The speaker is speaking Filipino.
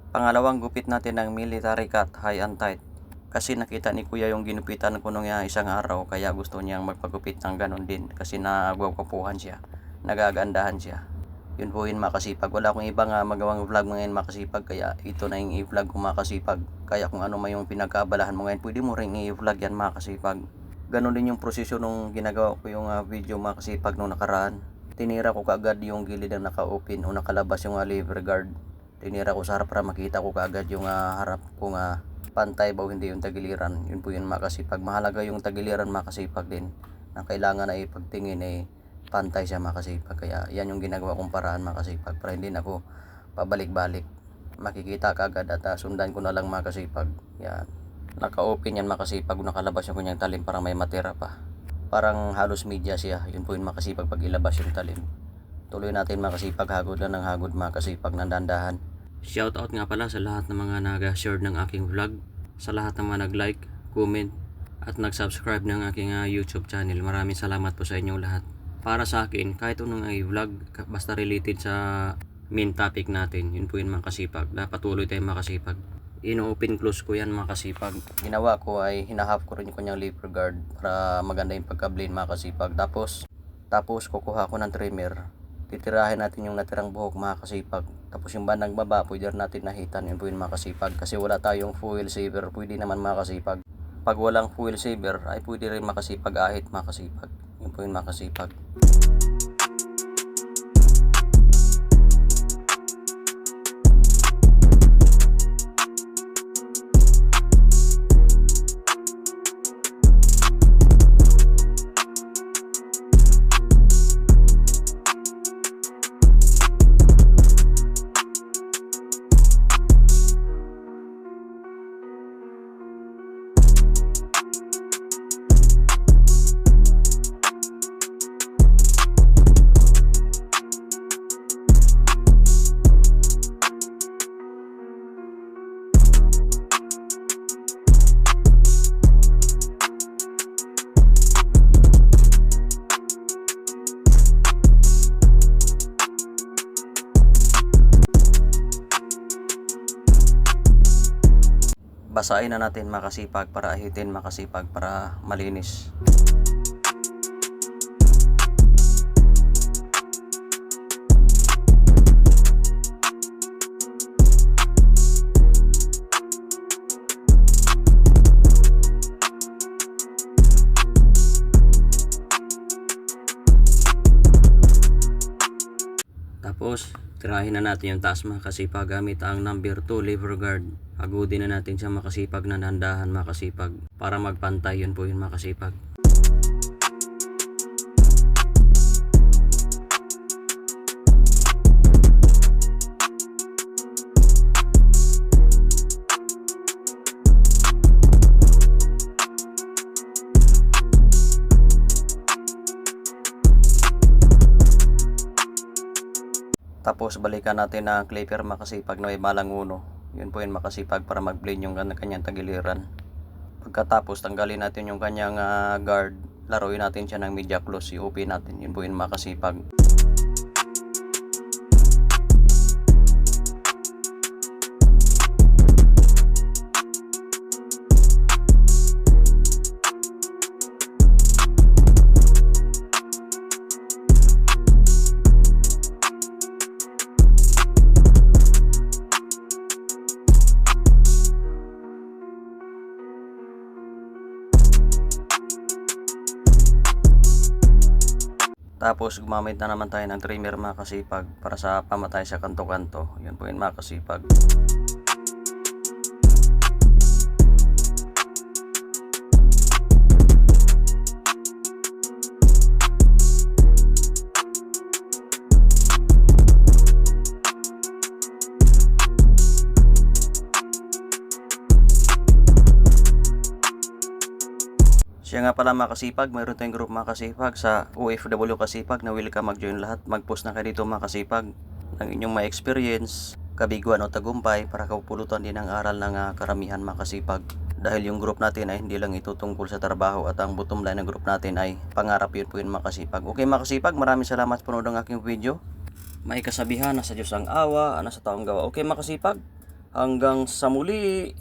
Pangalawang gupit natin ng military cut, high and tight. Kasi nakita ni kuya yung ginupitan ko nung isang araw, kaya gusto niyang magpagupit ng ganon din. Kasi nagwawapuhan siya, nagagandahan siya. Yun po yun makasipag. Wala akong ibang magawang vlog ngayon makasipag, kaya ito na yung i-vlog ko makasipag. Kaya kung ano man yung pinagkaabalahan mo ngayon, pwede mo rin i-vlog yan makasipag. Ganon din yung prosesyo nung ginagawa ko yung video makasipag nung nakaraan. Tinira ko kaagad yung gilid na naka-open o nakalabas yung lever guard. Tinira ko sa harap para makita ko kaagad yung harap kung pantay ba o hindi yung tagiliran. Yun po yun makasipag. Mahalaga yung tagiliran makasipag din. Na kailangan na ipagtingin pantay siya makasipag. Kaya yan yung ginagawa kong paraan makasipag. Para hindi na ako pabalik-balik. Makikita kaagad at sundan ko na lang makasipag. Yan. Naka-open yan makasipag. Nakalabas yung kanyang talim para may matira pa. Parang halos media siya. Yun po yun makasipag pag ilabas yung talim. Tuloy natin makasipag, hagod lang ng hagod makasipag ng dandahan. Shoutout nga pala sa lahat ng mga nag-share ng aking vlog, sa lahat ng mga nag-like, comment, at nag-subscribe ng aking YouTube channel. Maraming salamat po sa inyong lahat. Para sa akin, kahit anong vlog, basta related sa main topic natin, yun po yun makasipag. Dapat tuloy tayong makasipag. Ino-open close ko yan makasipag. Ginawa ko ay hinahap ko rin yung kanyang lever guard para maganda yung pagka-blade makasipag. Tapos kukuha ko ng trimmer. Titirahin natin yung natirang buhok makasipag. Tapos yung bandang baba, pwede natin nahitan. Yun po yung makasipag. Kasi wala tayong fuel saver, pwede naman makasipag. Pag walang fuel saver, ay pwede rin makasipag ahit makasipag. Yun po yung makasipag. Basahin na natin makasipag para ahitin makasipag para malinis. Tapos tirahin na natin yung taas makasipag gamit ang number 2 lever guard. Agudin na natin siya makasipag na dandahan makasipag para magpantay. Yun po yun makasipag. Tapos balikan natin ang clipper makasipag na may balang uno. Yun po yun makasipag para mag-blend yung kanyang tagiliran. Pagkatapos tanggalin natin yung kanyang guard. Laruin natin siya ng media close. I-open natin. Yun po yun makasipag. Tapos gumamit na naman tayo ng trimmer makasipag para sa pamatay sa kanto-kanto. Yun po yun makasipag. Siya nga pala makasipag, mayroon tayong group makasipag sa OFW kasipag na welcome mag-join lahat. Mag-post na kayo dito makasipag ng inyong may experience, kabiguan o tagumpay para kapulutan din ang aral ng karamihan makasipag. Dahil yung group natin ay hindi lang ito tungkol sa trabaho at ang bottom line ng group natin ay pangarap yun po yun makasipag. Okay makasipag, maraming salamat po ng aking video. May kasabihan na sa Diyos ang awa, sa taong gawa. Okay makasipag, Hanggang sa muli.